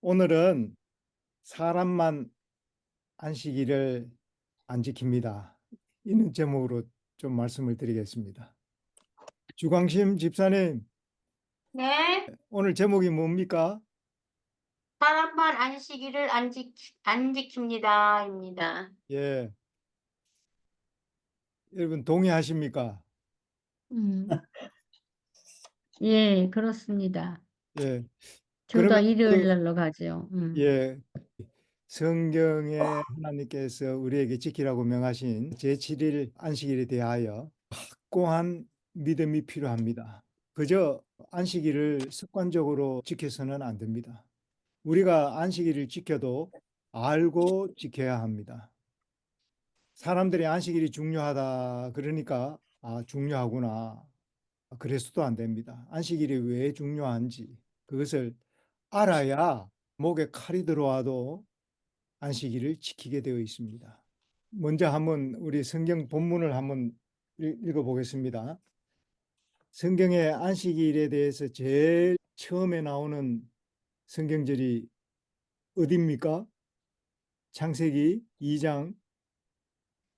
오늘은 사람만 안식일을 안 지킵니다. 이는 제목으로 좀 말씀을 드리겠습니다. 주광심 집사님, 네, 오늘 제목이 뭡니까? 사람만 안식일을 안 지킵니다. 입니다. 예, 여러분 동의하십니까? 음, 예, 그렇습니다. 예, 그러면 주로 일요일 날로 가죠. 예, 성경에 하나님께서 우리에게 지키라고 명하신 제7일 안식일에 대하여 확고한 믿음이 필요합니다. 그저 안식일을 습관적으로 지켜서는 안 됩니다. 우리가 안식일을 지켜도 알고 지켜야 합니다. 사람들이 안식일이 중요하다 그러니까 중요하구나. 그래서도 안 됩니다. 안식일이 왜 중요한지 그것을 알아야 목에 칼이 들어와도 안식일을 지키게 되어 있습니다. 먼저 한번 우리 성경 본문을 한번 읽어보겠습니다. 성경의 안식일에 대해서 제일 처음에 나오는 성경절이 어디입니까? 창세기 2장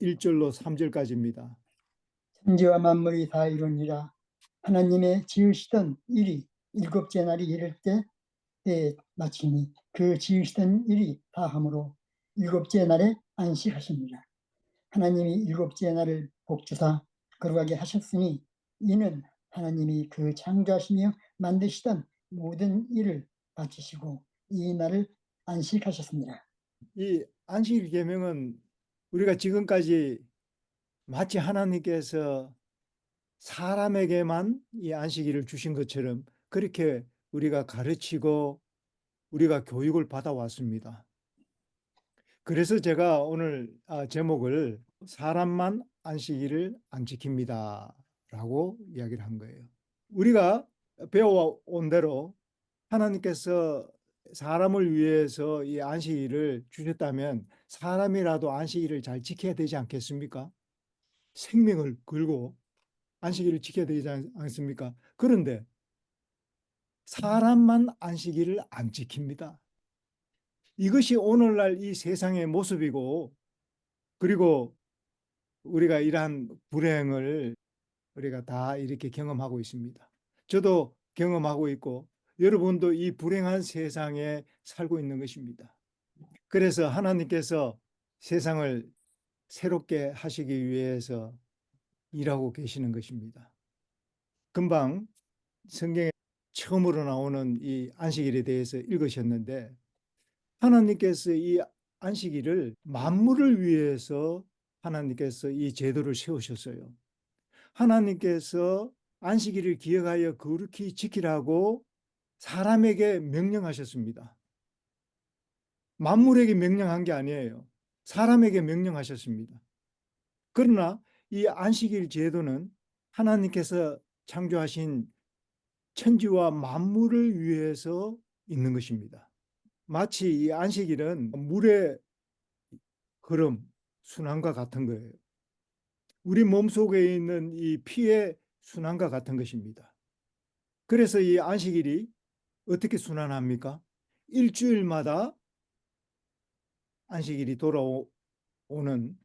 1절로 3절까지입니다. 천지와 만물이 다 이루니라. 하나님의 지으시던 일이 일곱째 날이 이를 때에 마치니 그 지으시던 일이 다함으로 일곱째 날에 안식하십니다. 하나님이 일곱째 날을 복주사 거룩하게 하셨으니 이는 하나님이 그 창조하시며 만드시던 모든 일을 바치시고 이 날을 안식하셨습니다. 이 안식일 계명은 우리가 지금까지 마치 하나님께서 사람에게만 이 안식일을 주신 것처럼 그렇게 우리가 가르치고 우리가 교육을 받아왔습니다. 그래서 제가 오늘 제목을 사람만 안식일을 안 지킵니다 라고 이야기를 한 거예요. 우리가 배워온 대로 하나님께서 사람을 위해서 이 안식일을 주셨다면 사람이라도 안식일을 잘 지켜야 되지 않겠습니까? 생명을 걸고 안식일을 지켜야 되지 않습니까? 그런데 사람만 안식일을 안 지킵니다. 이것이 오늘날 이 세상의 모습이고, 그리고 우리가 이러한 불행을 우리가 다 이렇게 경험하고 있습니다. 저도 경험하고 있고 여러분도 이 불행한 세상에 살고 있는 것입니다. 그래서 하나님께서 세상을 새롭게 하시기 위해서 일하고 계시는 것입니다. 금방 성경에 처음으로 나오는 이 안식일에 대해서 읽으셨는데 하나님께서 이 안식일을 만물을 위해서 하나님께서 이 제도를 세우셨어요. 하나님께서 안식일을 기억하여 거룩히 지키라고 사람에게 명령하셨습니다. 만물에게 명령한 게 아니에요. 사람에게 명령하셨습니다. 그러나 이 안식일 제도는 하나님께서 창조하신 천지와 만물을 위해서 있는 것입니다. 마치 이 안식일은 물의 흐름, 순환과 같은 거예요. 우리 몸속에 있는 이 피의 순환과 같은 것입니다. 그래서 이 안식일이 어떻게 순환합니까? 일주일마다 안식일이 돌아오는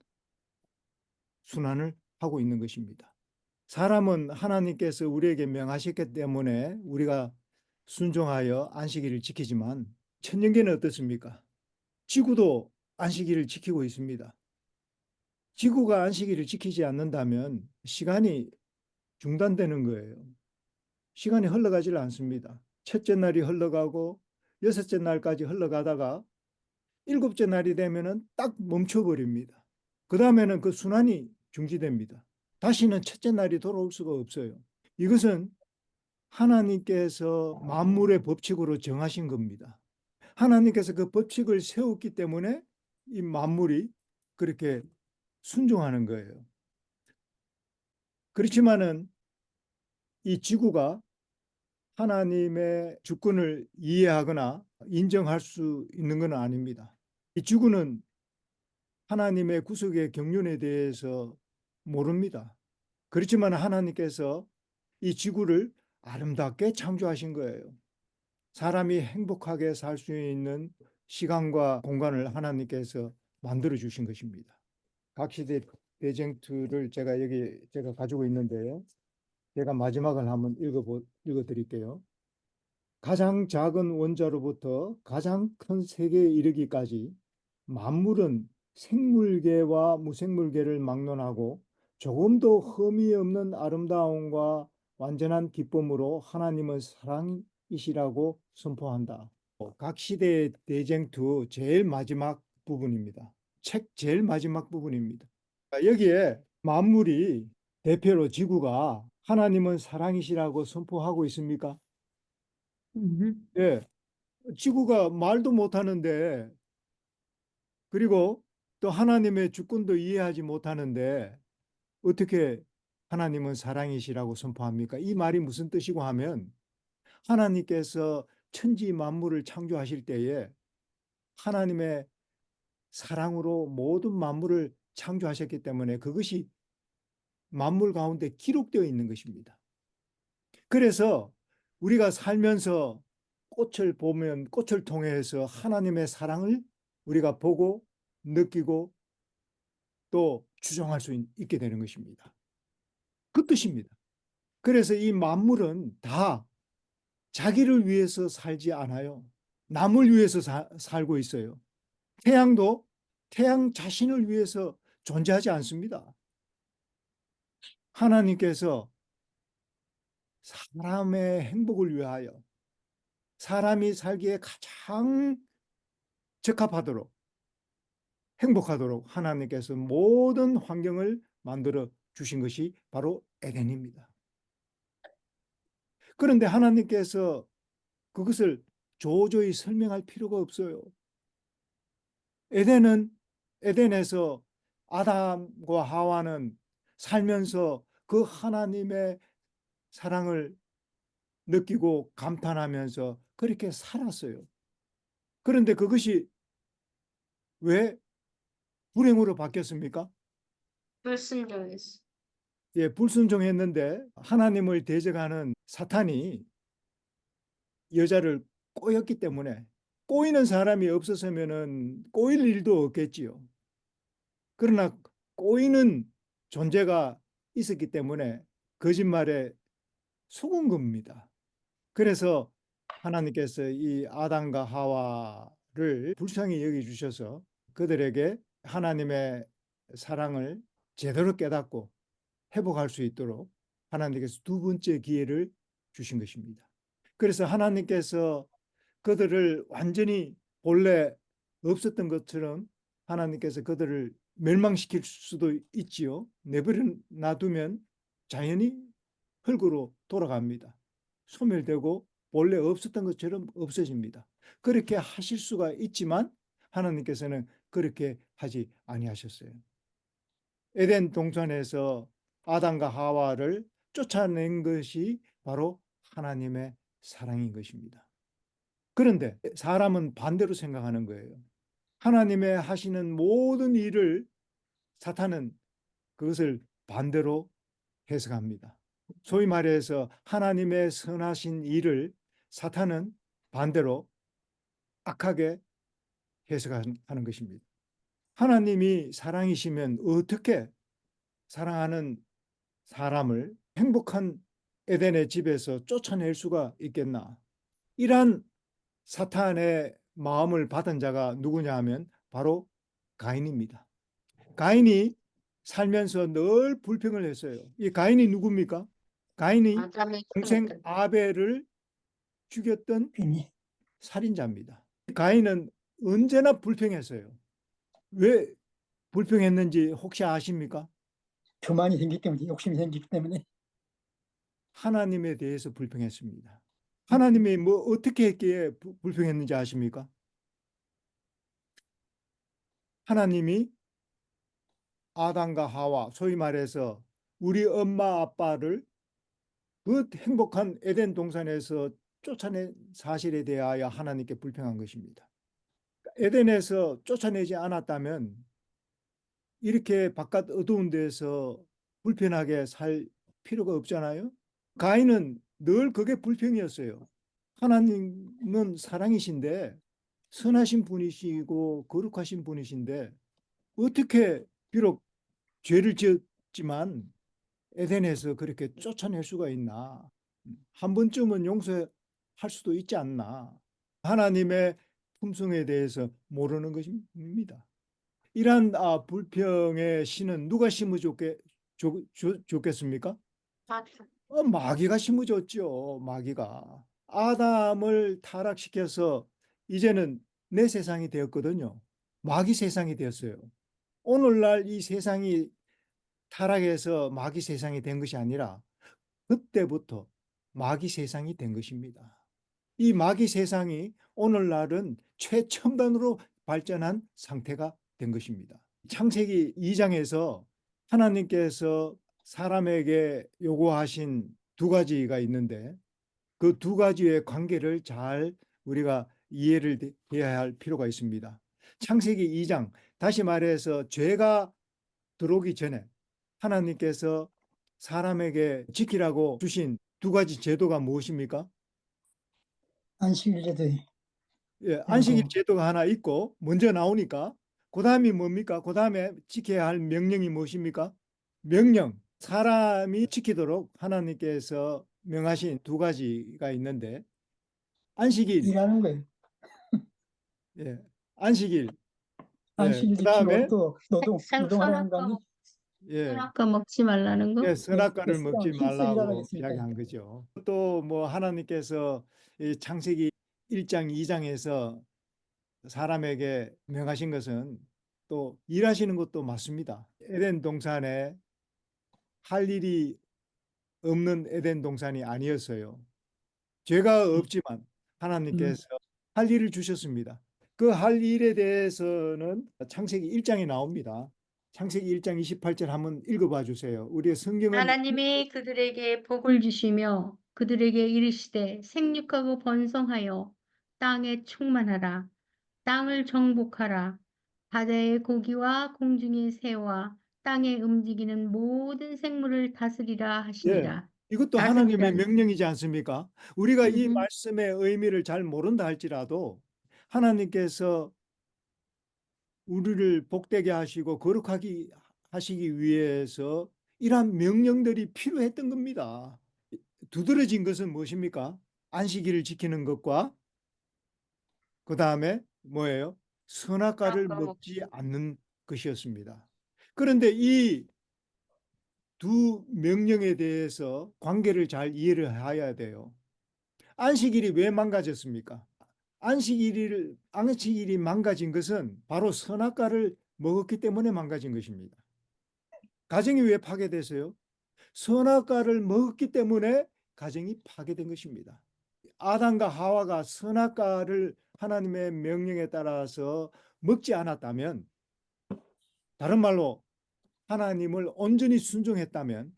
순환을 하고 있는 것입니다. 사람은 하나님께서 우리에게 명하셨기 때문에 우리가 순종하여 안식일을 지키지만 천년계는 어떻습니까? 지구도 안식일을 지키고 있습니다. 지구가 안식일을 지키지 않는다면 시간이 중단되는 거예요. 시간이 흘러가질 않습니다. 첫째 날이 흘러가고 여섯째 날까지 흘러가다가 일곱째 날이 되면은 딱 멈춰버립니다. 그 다음에는 그 순환이 중지됩니다. 다시는 첫째 날이 돌아올 수가 없어요. 이것은 하나님께서 만물의 법칙으로 정하신 겁니다. 하나님께서 그 법칙을 세웠기 때문에 이 만물이 그렇게 순종하는 거예요. 그렇지만은 이 지구가 하나님의 주권을 이해하거나 인정할 수 있는 건 아닙니다. 이 지구는 하나님의 구속의 경륜에 대해서 모릅니다. 그렇지만 하나님께서 이 지구를 아름답게 창조하신 거예요. 사람이 행복하게 살 수 있는 시간과 공간을 하나님께서 만들어 주신 것입니다. 각 시대 대쟁투를 제가 가지고 있는데요. 제가 마지막을 한번 읽어 드릴게요. 가장 작은 원자로부터 가장 큰 세계에 이르기까지 만물은 생물계와 무생물계를 막론하고 조금도 흠이 없는 아름다움과 완전한 기쁨으로 하나님은 사랑이시라고 선포한다. 각 시대의 대쟁투 제일 마지막 부분입니다. 책 제일 마지막 부분입니다. 여기에 만물이 대표로 지구가 하나님은 사랑이시라고 선포하고 있습니까? 예, 지구가 말도 못하는데, 그리고 또 하나님의 주권도 이해하지 못하는데 어떻게 하나님은 사랑이시라고 선포합니까? 이 말이 무슨 뜻이고 하면, 하나님께서 천지 만물을 창조하실 때에 하나님의 사랑으로 모든 만물을 창조하셨기 때문에 그것이 만물 가운데 기록되어 있는 것입니다. 그래서 우리가 살면서 꽃을 보면 꽃을 통해서 하나님의 사랑을 우리가 보고 느끼고 또 추정할 수 있게 되는 것입니다. 그 뜻입니다. 그래서 이 만물은 다 자기를 위해서 살지 않아요. 남을 위해서 살고 있어요. 태양도 태양 자신을 위해서 존재하지 않습니다. 하나님께서 사람의 행복을 위하여 사람이 살기에 가장 적합하도록 행복하도록 하나님께서 모든 환경을 만들어 주신 것이 바로 에덴입니다. 그런데 하나님께서 그것을 조조히 설명할 필요가 없어요. 에덴에서 아담과 하와는 살면서 그 하나님의 사랑을 느끼고 감탄하면서 그렇게 살았어요. 그런데 그것이 왜 불행으로 바뀌었습니까? 불순종했어. 예, 불순종했는데 하나님을 대적하는 사탄이 여자를 꼬였기 때문에, 꼬이는 사람이 없었으면은 꼬일 일도 없겠지요. 그러나 꼬이는 존재가 있었기 때문에 거짓말에 속은 겁니다. 그래서 하나님께서 이 아담과 하와를 불쌍히 여기 주셔서 그들에게 하나님의 사랑을 제대로 깨닫고 회복할 수 있도록 하나님께서 두 번째 기회를 주신 것입니다. 그래서 하나님께서 그들을 완전히 본래 없었던 것처럼 하나님께서 그들을 멸망시킬 수도 있지요. 내버려 놔두면 자연히 흙으로 돌아갑니다. 소멸되고 본래 없었던 것처럼 없어집니다. 그렇게 하실 수가 있지만 하나님께서는 그렇게 하지 아니하셨어요. 에덴 동산에서 아담과 하와를 쫓아낸 것이 바로 하나님의 사랑인 것입니다. 그런데 사람은 반대로 생각하는 거예요. 하나님의 하시는 모든 일을 사탄은 그것을 반대로 해석합니다. 소위 말해서 하나님의 선하신 일을 사탄은 반대로 악하게 해석하는 것입니다. 하나님이 사랑이시면 어떻게 사랑하는 사람을 행복한 에덴의 집에서 쫓아낼 수가 있겠나? 이러한 사탄의 마음을 받은 자가 누구냐 하면 바로 가인입니다. 가인이 살면서 늘 불평을 했어요. 이 가인이 누굽니까? 가인이 아담의 동생 손아들. 아벨을 죽였던 괜히 살인자입니다. 가인은 언제나 불평했어요. 왜 불평했는지 혹시 아십니까? 교만이 생기기 때문에, 욕심이 생기기 때문에. 하나님에 대해서 불평했습니다. 하나님이 뭐 어떻게 했기에 불평했는지 아십니까? 하나님이 아담과 하와, 소위 말해서 우리 엄마 아빠를 그 행복한 에덴 동산에서 쫓아낸 사실에 대하여 하나님께 불평한 것입니다. 에덴에서 쫓아내지 않았다면 이렇게 바깥 어두운 데서 불편하게 살 필요가 없잖아요. 가인은 늘 그게 불평이었어요. 하나님은 사랑이신데 선하신 분이시고 거룩하신 분이신데 어떻게 비록 죄를 지었지만 에덴에서 그렇게 쫓아낼 수가 있나? 한 번쯤은 용서할 수도 있지 않나? 하나님의 품성에 대해서 모르는 것입니다. 이러한 불평의 씨는 누가 좋겠습니까? 맞아. 마귀가 심어줬죠. 마귀가. 아담을 타락시켜서 이제는 내 세상이 되었거든요. 마귀 세상이 되었어요. 오늘날 이 세상이 타락해서 마귀 세상이 된 것이 아니라 그때부터 마귀 세상이 된 것입니다. 이 마귀 세상이 오늘날은 최첨단으로 발전한 상태가 된 것입니다. 창세기 2장에서 하나님께서 사람에게 요구하신 두 가지가 있는데 그 두 가지의 관계를 잘 우리가 이해를 해야 할 필요가 있습니다. 창세기 2장, 다시 말해서 죄가 들어오기 전에 하나님께서 사람에게 지키라고 주신 두 가지 제도가 무엇입니까? 안식일 제도에 예, 안식일 그리고 제도가 하나 있고 먼저 나오니까 그 다음이 뭡니까? 그 다음에 지켜야 할 명령이 무엇입니까? 명령. 사람이 지키도록 하나님께서 명하신 두 가지가 있는데 안식일, 일하는 거예요. 예, 안식일, 예, 안식일 그 지키고 다음에 또 노동하라는 거 선악과 아니? 예, 선악과 먹지 말라는 거? 예, 네, 선악과를 먹지 필수 일하라 말라고 했으니까. 이야기한 거죠. 또 뭐 하나님께서 이 창세기 1장, 2장에서 사람에게 명하신 것은 또 일하시는 것도 맞습니다. 에덴 동산에 할 일이 없는 에덴 동산이 아니었어요. 죄가 없지만 음, 하나님께서 할 일을 주셨습니다. 그 할 일에 대해서는 창세기 1장에 나옵니다. 창세기 1장 28절 한번 읽어봐 주세요. 우리의 성경은 하나님이 그들에게 복을 주시며 그들에게 이르시되 생육하고 번성하여 땅에 충만하라. 땅을 정복하라. 바다의 고기와 공중의 새와 땅에 움직이는 모든 생물을 다스리라 예, 하시니라. 이것도 하나님의 다스리라는 명령이지 않습니까? 우리가 이 음, 말씀의 의미를 잘 모른다 할지라도 하나님께서 우리를 복되게 하시고 거룩하게 하시기 위해서 이러한 명령들이 필요했던 겁니다. 두드러진 것은 무엇입니까? 안식일을 지키는 것과 그 다음에 뭐예요? 선악과를 선악과 먹지 먹지. 않는 것이었습니다. 그런데 이 두 명령에 대해서 관계를 잘 이해를 해야 돼요. 안식일이 왜 망가졌습니까? 안식일이 망가진 것은 바로 선악과를 먹었기 때문에 망가진 것입니다. 가정이 왜 파괴됐어요? 선악과를 먹었기 때문에 가정이 파괴된 것입니다. 아담과 하와가 선악과를 하나님의 명령에 따라서 먹지 않았다면, 다른 말로 하나님을 온전히 순종했다면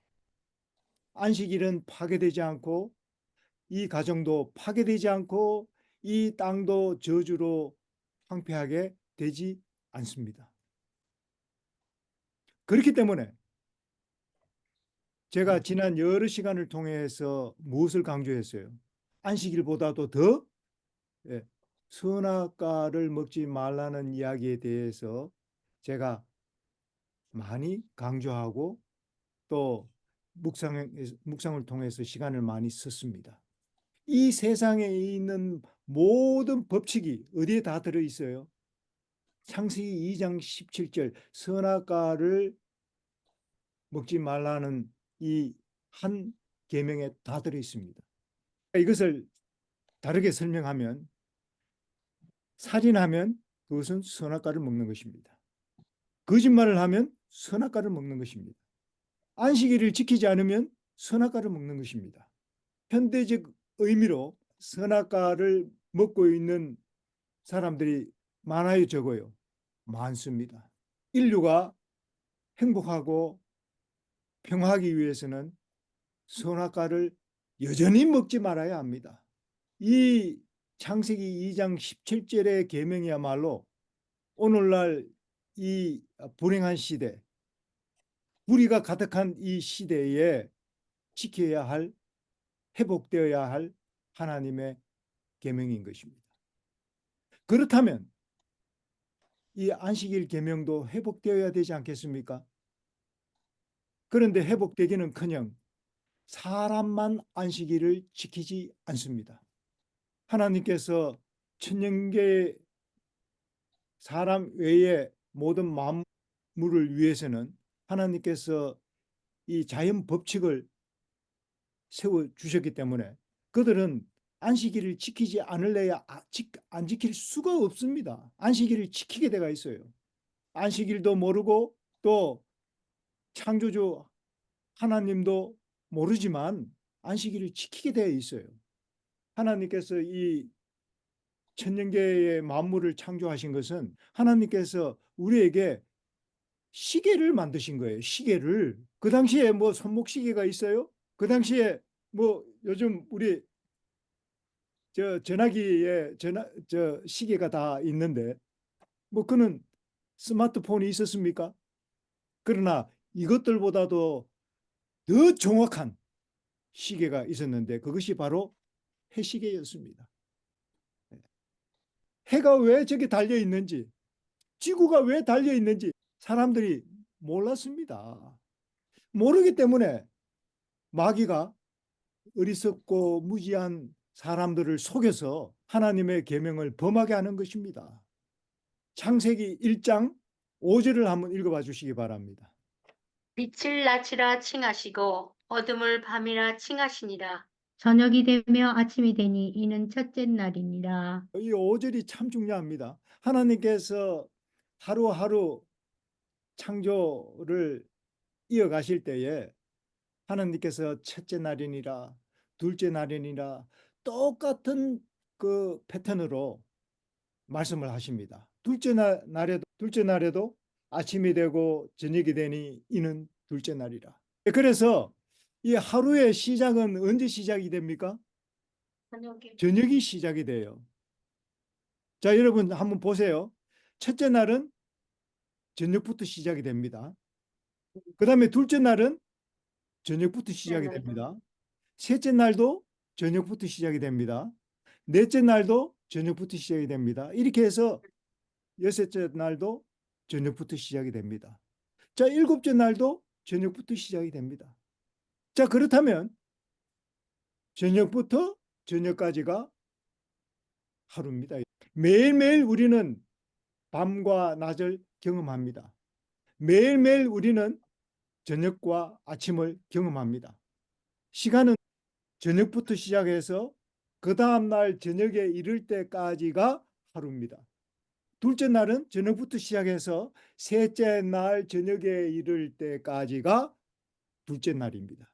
안식일은 파괴되지 않고 이 가정도 파괴되지 않고 이 땅도 저주로 황폐하게 되지 않습니다. 그렇기 때문에 제가 지난 여러 시간을 통해서 무엇을 강조했어요? 안식일보다도 더 예, 선악과를 먹지 말라는 이야기에 대해서 제가 많이 강조하고 또 묵상을 통해서 시간을 많이 썼습니다. 이 세상에 있는 모든 법칙이 어디에 다 들어 있어요? 창세기 2장 17절 선악과를 먹지 말라는 이 한 계명에 다 들어 있습니다. 이것을 다르게 설명하면 살인하면 그것은 선악과를 먹는 것입니다. 거짓말을 하면 선악과를 먹는 것입니다. 안식일을 지키지 않으면 선악과를 먹는 것입니다. 현대적 의미로 선악과를 먹고 있는 사람들이 많아요, 적어요? 많습니다. 인류가 행복하고 평화하기 위해서는 선악과를 여전히 먹지 말아야 합니다. 이 창세기 2장 17절의 계명이야말로 오늘날 이 불행한 시대, 불의가 가득한 이 시대에 지켜야 할, 회복되어야 할 하나님의 계명인 것입니다. 그렇다면 이 안식일 계명도 회복되어야 되지 않겠습니까? 그런데 회복되기는커녕 사람만 안식일을 지키지 않습니다. 하나님께서 천년계 사람 외의 모든 만물을 위해서는 하나님께서 이 자연 법칙을 세워 주셨기 때문에 그들은 안식일을 지키지 않을래야 안 지킬 수가 없습니다. 안식일을 지키게 되어 있어요. 안식일도 모르고 또 창조주 하나님도 모르지만 안식일을 지키게 되어 있어요. 하나님께서 이 천년계의 만물을 창조하신 것은 하나님께서 우리에게 시계를 만드신 거예요. 시계를. 그 당시에 뭐 손목시계가 있어요? 그 당시에 뭐 요즘 우리 전화기에 시계가 다 있는데 뭐 그는 스마트폰이 있었습니까? 그러나 이것들보다도 더 정확한 시계가 있었는데 그것이 바로 해시계였습니다. 해가 왜 저기 달려 있는지, 지구가 왜 달려 있는지 사람들이 몰랐습니다. 모르기 때문에 마귀가 어리석고 무지한 사람들을 속여서 하나님의 계명을 범하게 하는 것입니다. 창세기 1장 5절을 한번 읽어봐 주시기 바랍니다. 빛을 낮이라 칭하시고 어둠을 밤이라 칭하시니라. 저녁이 되며 아침이 되니 이는 첫째 날이니라. 이 5절이 참 중요합니다. 하나님께서 하루하루 창조를 이어가실 때에 하나님께서 첫째 날이니라 둘째 날이니라 똑같은 그 패턴으로 말씀을 하십니다. 둘째 날에도 아침이 되고 저녁이 되니 이는 둘째 날이라. 그래서 이 하루의 시작은 언제 시작이 됩니까? 저녁이 시작이 돼요. 자, 여러분 한번 보세요. 첫째 날은 저녁부터 시작이 됩니다. 그 다음에 둘째 날은 저녁부터 시작이 됩니다. 셋째 날도 저녁부터 시작이 됩니다. 넷째 날도 저녁부터 시작이 됩니다. 이렇게 해서 여섯째 날도 저녁부터 시작이 됩니다. 자, 일곱째 날도 저녁부터 시작이 됩니다. 자, 그렇다면 저녁부터 저녁까지가 하루입니다. 매일매일 우리는 밤과 낮을 경험합니다. 매일매일 우리는 저녁과 아침을 경험합니다. 시간은 저녁부터 시작해서 그 다음날 저녁에 이를 때까지가 하루입니다. 둘째 날은 저녁부터 시작해서 셋째 날 저녁에 이를 때까지가 둘째 날입니다.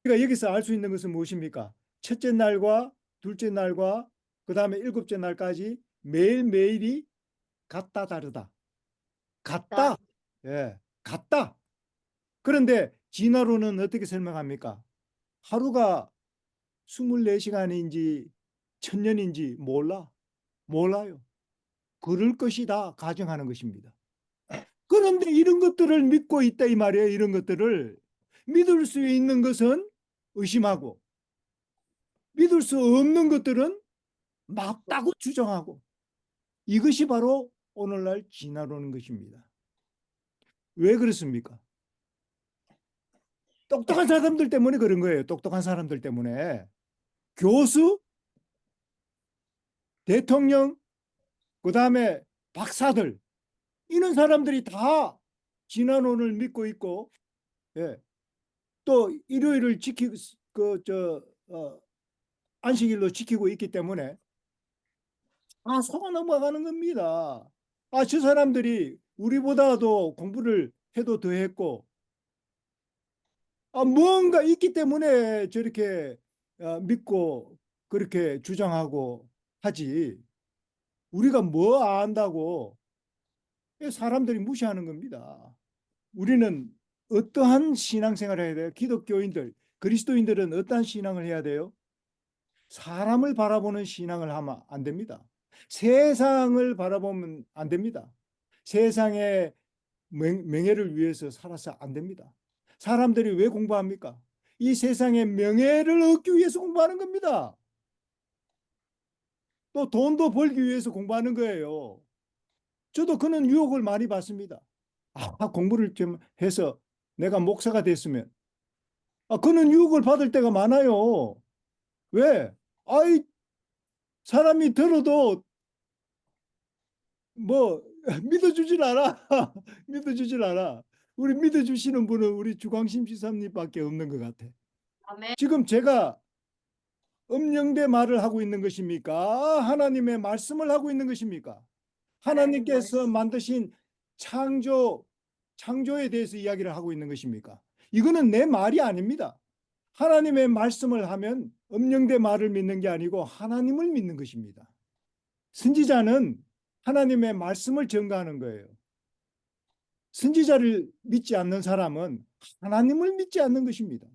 우리가 여기서 알 수 있는 것은 무엇입니까? 첫째 날과 둘째 날과 그 다음에 일곱째 날까지 매일매일이 같다 다르다. 같다. 예, 같다. 그런데 진화론은 어떻게 설명합니까? 하루가 24시간인지 천년인지 몰라요. 그럴 것이다 가정하는 것입니다. 그런데 이런 것들을 믿고 있다 이 말이에요. 이런 것들을 믿을 수 있는 것은 의심하고 믿을 수 없는 것들은 맞다고 주장하고 이것이 바로 오늘날 진화론인 것입니다. 왜 그렇습니까? 똑똑한 사람들 때문에 그런 거예요. 똑똑한 사람들 때문에. 교수, 대통령, 그 다음에 박사들 이런 사람들이 다 진화론을 믿고 있고 예. 또 일요일을 안식일로 지키고 있기 때문에 속아 넘어가는 겁니다. 저 사람들이 우리보다도 공부를 해도 더 했고 뭔가 있기 때문에 저렇게 믿고 그렇게 주장하고 하지 우리가 뭐 안다고 사람들이 무시하는 겁니다. 우리는 어떠한 신앙생활을 해야 돼요? 기독교인들, 그리스도인들은 어떠한 신앙을 해야 돼요? 사람을 바라보는 신앙을 하면 안 됩니다. 세상을 바라보면 안 됩니다. 세상의 명예를 위해서 살아서 안 됩니다. 사람들이 왜 공부합니까? 이 세상의 명예를 얻기 위해서 공부하는 겁니다. 또 돈도 벌기 위해서 공부하는 거예요. 저도 그런 유혹을 많이 받습니다. 공부를 좀 해서 내가 목사가 됐으면. 그런 유혹을 받을 때가 많아요. 왜? 아이, 사람이 들어도 뭐 믿어주질 않아. 믿어주질 않아. 우리 믿어주시는 분은 우리 주광심 지사님밖에 없는 것 같아. 아멘. 지금 제가 음영대 말을 하고 있는 것입니까? 하나님의 말씀을 하고 있는 것입니까? 하나님 하나님께서 말씀. 만드신 창조에 대해서 이야기를 하고 있는 것입니까? 이거는 내 말이 아닙니다. 하나님의 말씀을 하면 음영대 말을 믿는 게 아니고 하나님을 믿는 것입니다. 선지자는 하나님의 말씀을 전가하는 거예요. 선지자를 믿지 않는 사람은 하나님을 믿지 않는 것입니다.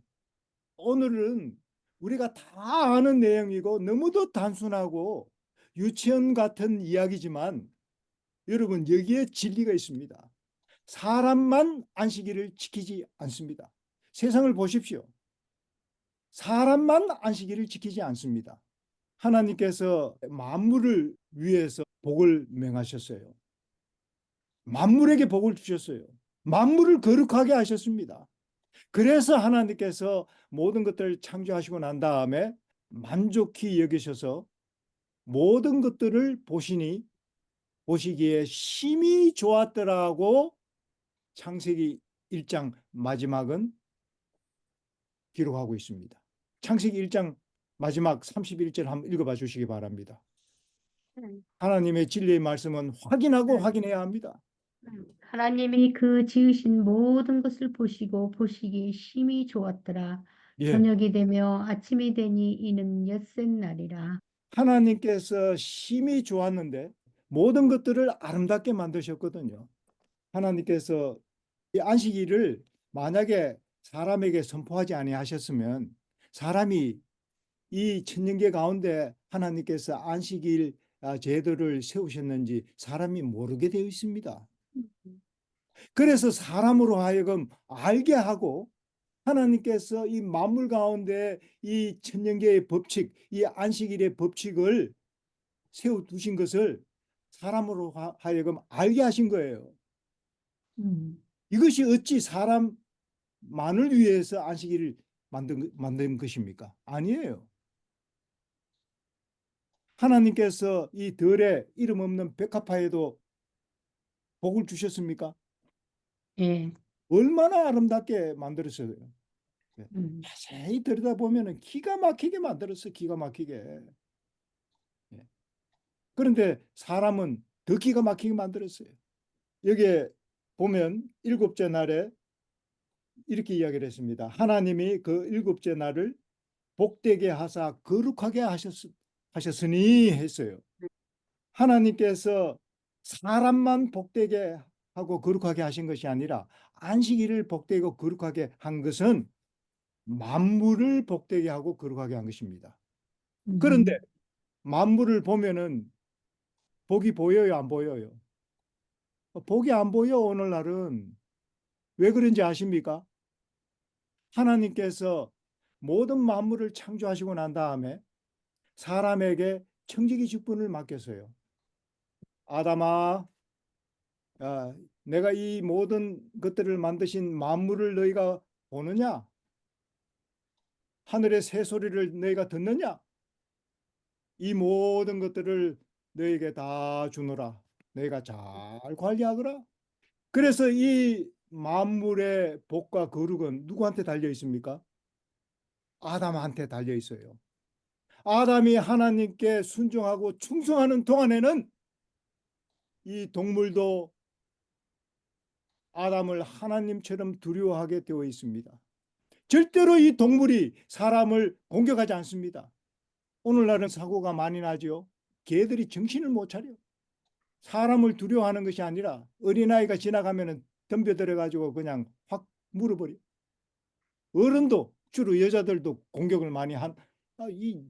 오늘은 우리가 다 아는 내용이고 너무도 단순하고 유치원 같은 이야기지만 여러분 여기에 진리가 있습니다. 사람만 안식일을 지키지 않습니다. 세상을 보십시오. 사람만 안식일을 지키지 않습니다. 하나님께서 만물을 위해서 복을 명하셨어요. 만물에게 복을 주셨어요. 만물을 거룩하게 하셨습니다. 그래서 하나님께서 모든 것들을 창조하시고 난 다음에 만족히 여기셔서 모든 것들을 보시기에 심히 좋았더라고 창세기 1장 마지막은 기록하고 있습니다. 창세기 1장 마지막 31절 한번 읽어봐 주시기 바랍니다. 하나님의 진리의 말씀은 확인하고 확인해야 합니다. 하나님이 그 지으신 모든 것을 보시고 보시기에 심히 좋았더라. 예. 저녁이 되며 아침이 되니 이는 엿새 날이라. 하나님께서 심히 좋았는데 모든 것들을 아름답게 만드셨거든요. 하나님께서 이 안식일을 만약에 사람에게 선포하지 아니하셨으면 사람이 이 천년계 가운데 하나님께서 안식일 제도를 세우셨는지 사람이 모르게 되어 있습니다. 그래서 사람으로 하여금 알게 하고 하나님께서 이 만물 가운데 이 천년계의 법칙, 이 안식일의 법칙을 세워두신 것을 사람으로 하여금 알게 하신 거예요. 이것이 어찌 사람만을 위해서 안식일을 만든 것입니까? 아니에요. 하나님께서 이 들에 이름 없는 백합화에도 복을 주셨습니까? 예. 얼마나 아름답게 만들었어요. 음. 자세히 들여다보면 기가 막히게 만들었어요. 기가 막히게. 예. 그런데 사람은 더 기가 막히게 만들었어요. 여기에 보면 일곱째 날에 이렇게 이야기를 했습니다. 하나님이 그 일곱째 날을 복되게 하사 거룩하게 하셨으니 했어요. 하나님께서 사람만 복되게 하고 거룩하게 하신 것이 아니라 안식일을 복되고 거룩하게 한 것은 만물을 복되게 하고 거룩하게 한 것입니다. 그런데 만물을 보면은 복이 보여요, 안 보여요? 복이 안 보여, 오늘날은. 왜 그런지 아십니까? 하나님께서 모든 만물을 창조하시고 난 다음에 사람에게 청지기 직분을 맡겼어요. 아담아, 내가 이 모든 것들을 만드신 만물을 너희가 보느냐? 하늘의 새소리를 너희가 듣느냐? 이 모든 것들을 너희에게 다 주노라. 너희가 잘 관리하거라. 그래서 이 만물의 복과 거룩은 누구한테 달려 있습니까? 아담한테 달려 있어요. 아담이 하나님께 순종하고 충성하는 동안에는 이 동물도 아담을 하나님처럼 두려워하게 되어 있습니다. 절대로 이 동물이 사람을 공격하지 않습니다. 오늘날은 사고가 많이 나죠. 개들이 정신을 못 차려. 사람을 두려워하는 것이 아니라 어린아이가 지나가면 덤벼들어 가지고 그냥 확 물어버려. 어른도 주로 여자들도 공격을 많이 이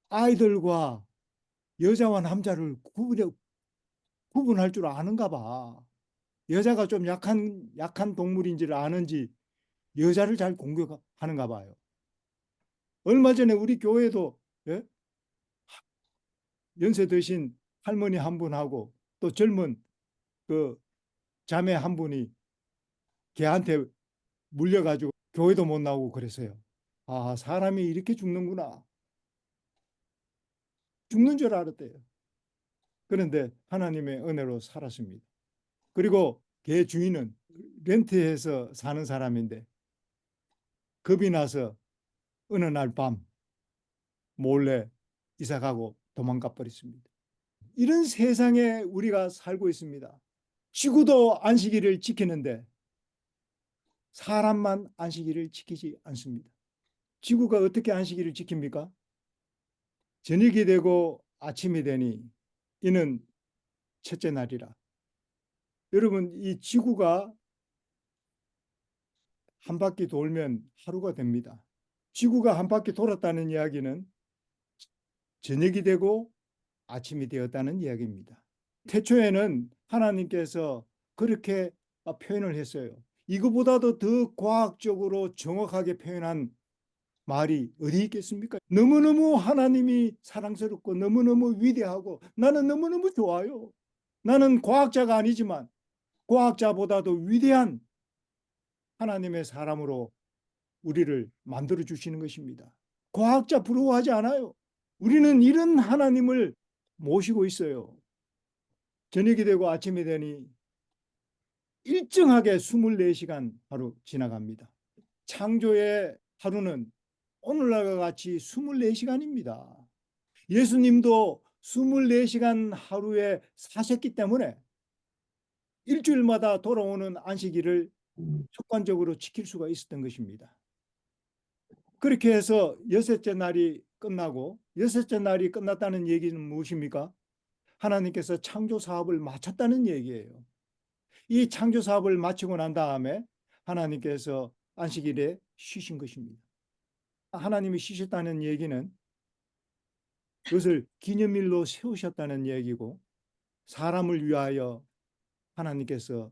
아이들과 여자와 남자를 구분할 줄 아는가 봐. 여자가 좀 약한 동물인지를 아는지 여자를 잘 공격하는가 봐요. 얼마 전에 우리 교회도 예? 연세 드신 할머니 한 분하고 또 젊은 그 자매 한 분이 걔한테 물려가지고 교회도 못 나오고 그랬어요. 아, 사람이 이렇게 죽는구나. 죽는 줄 알았대요. 그런데 하나님의 은혜로 살았습니다. 그리고 걔 주인은 렌트해서 사는 사람인데 겁이 나서 어느 날 밤 몰래 이사 가고 도망가 버렸습니다. 이런 세상에 우리가 살고 있습니다. 지구도 안식일을 지키는데 사람만 안식일을 지키지 않습니다. 지구가 어떻게 안식일을 지킵니까? 저녁이 되고 아침이 되니 이는 첫째 날이라. 여러분, 이 지구가 한 바퀴 돌면 하루가 됩니다. 지구가 한 바퀴 돌았다는 이야기는 저녁이 되고 아침이 되었다는 이야기입니다. 태초에는 하나님께서 그렇게 표현을 했어요. 이거보다도 더 과학적으로 정확하게 표현한 말이 어디 있겠습니까? 너무너무 하나님이 사랑스럽고 너무너무 위대하고 나는 너무너무 좋아요. 나는 과학자가 아니지만 과학자보다도 위대한 하나님의 사람으로 우리를 만들어 주시는 것입니다. 과학자 부러워하지 않아요. 우리는 이런 하나님을 모시고 있어요. 저녁이 되고 아침이 되니 일정하게 24시간 하루 지나갑니다. 창조의 하루는 오늘날과 같이 24시간입니다. 예수님도 24시간 하루에 사셨기 때문에 일주일마다 돌아오는 안식일을 습관적으로 지킬 수가 있었던 것입니다. 그렇게 해서 여섯째 날이 끝나고 여섯째 날이 끝났다는 얘기는 무엇입니까? 하나님께서 창조 사업을 마쳤다는 얘기예요. 이 창조 사업을 마치고 난 다음에 하나님께서 안식일에 쉬신 것입니다. 하나님이 쉬셨다는 얘기는 그것을 기념일로 세우셨다는 얘기고 사람을 위하여 하나님께서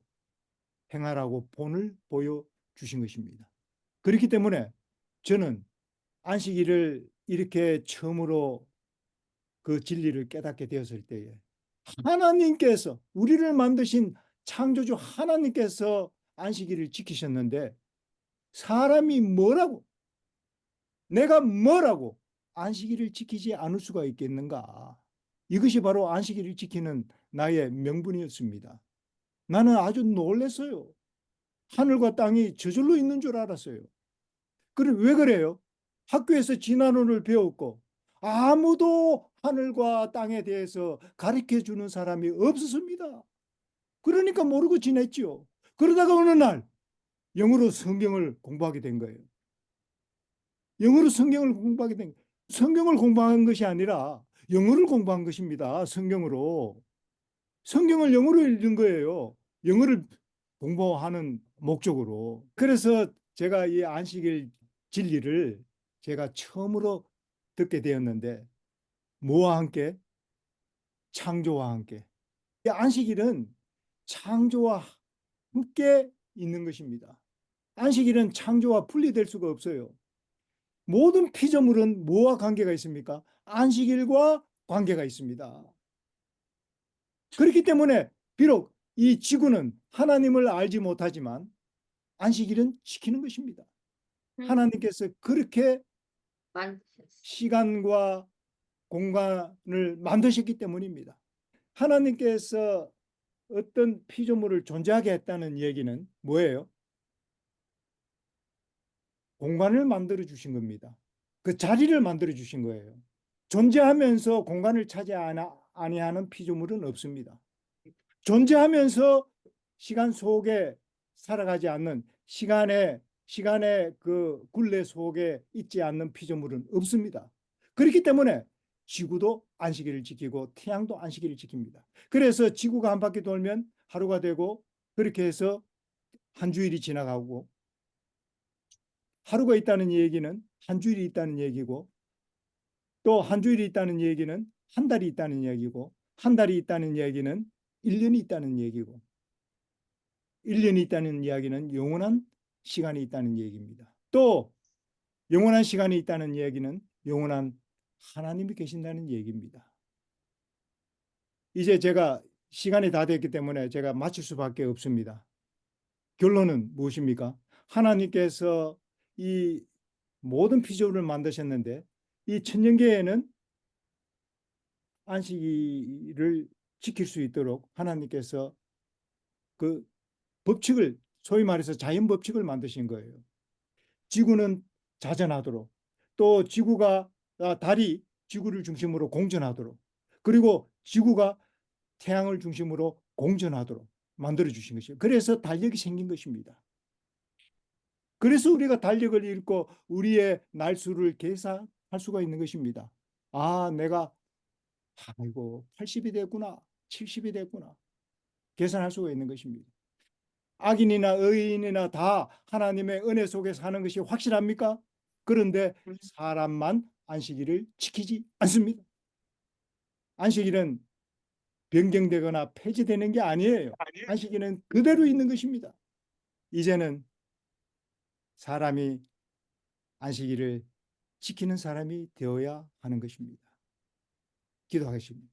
행하라고 본을 보여주신 것입니다. 그렇기 때문에 저는 안식일을 이렇게 처음으로 그 진리를 깨닫게 되었을 때에 하나님께서 우리를 만드신 창조주 하나님께서 안식일을 지키셨는데 사람이 뭐라고 내가 뭐라고 안식일을 지키지 않을 수가 있겠는가? 이것이 바로 안식일을 지키는 나의 명분이었습니다. 나는 아주 놀랐어요. 하늘과 땅이 저절로 있는 줄 알았어요. 그래, 왜 그래요? 학교에서 진화론을 배웠고 아무도 하늘과 땅에 대해서 가르쳐 주는 사람이 없었습니다. 그러니까 모르고 지냈죠. 그러다가 어느 날 영어로 성경을 공부하게 된 거예요. 영어로 성경을 공부하게 된 거예요. 성경을 공부한 것이 아니라 영어를 공부한 것입니다. 성경으로. 성경을 영어로 읽는 거예요. 영어를 공부하는 목적으로. 그래서 제가 이 안식일 진리를 제가 처음으로 듣게 되었는데 뭐와 함께? 창조와 함께. 이 안식일은 창조와 함께 있는 것입니다. 안식일은 창조와 분리될 수가 없어요. 모든 피조물은 뭐와 관계가 있습니까? 안식일과 관계가 있습니다. 그렇기 때문에 비록 이 지구는 하나님을 알지 못하지만 안식일은 지키는 것입니다. 하나님께서 그렇게 시간과 공간을 만드셨기 때문입니다. 하나님께서 어떤 피조물을 존재하게 했다는 얘기는 뭐예요? 공간을 만들어 주신 겁니다. 그 자리를 만들어 주신 거예요. 존재하면서 공간을 차지 아니하는 피조물은 없습니다. 존재하면서 시간 속에 살아가지 않는 시간의 그 굴레 속에 있지 않는 피조물은 없습니다. 그렇기 때문에 지구도 안식일을 지키고 태양도 안식일을 지킵니다. 그래서 지구가 한 바퀴 돌면 하루가 되고 그렇게 해서 한 주일이 지나가고 하루가 있다는 얘기는 한 주일이 있다는 얘기고 또 한 주일이 있다는 얘기는 한 달이 있다는 얘기고 한 달이 있다는 얘기는 1년이 있다는 얘기고 1년이 있다는 이야기는 영원한 시간이 있다는 얘기입니다. 또 영원한 시간이 있다는 얘기는 영원한 하나님이 계신다는 얘기입니다. 이제 제가 시간이 다 됐기 때문에 제가 마칠 수밖에 없습니다. 결론은 무엇입니까? 하나님께서 이 모든 피조물을 만드셨는데 이 천년계에는 안식일을 지킬 수 있도록 하나님께서 그 법칙을, 소위 말해서 자연 법칙을 만드신 거예요. 지구는 자전하도록, 또 지구가 달이 지구를 중심으로 공전하도록, 그리고 지구가 태양을 중심으로 공전하도록 만들어 주신 것이에요. 그래서 달력이 생긴 것입니다. 그래서 우리가 달력을 읽고 우리의 날수를 계산할 수가 있는 것입니다. 아, 내가 아이고 80이 됐구나, 70이 됐구나 계산할 수가 있는 것입니다. 악인이나 의인이나 다 하나님의 은혜 속에 사는 것이 확실합니까? 그런데 사람만 안식일을 지키지 않습니다. 안식일은 변경되거나 폐지되는 게 아니에요. 안식일은 그대로 있는 것입니다. 이제는 사람이 안식일을 지키는 사람이 되어야 하는 것입니다. 기도하겠습니다.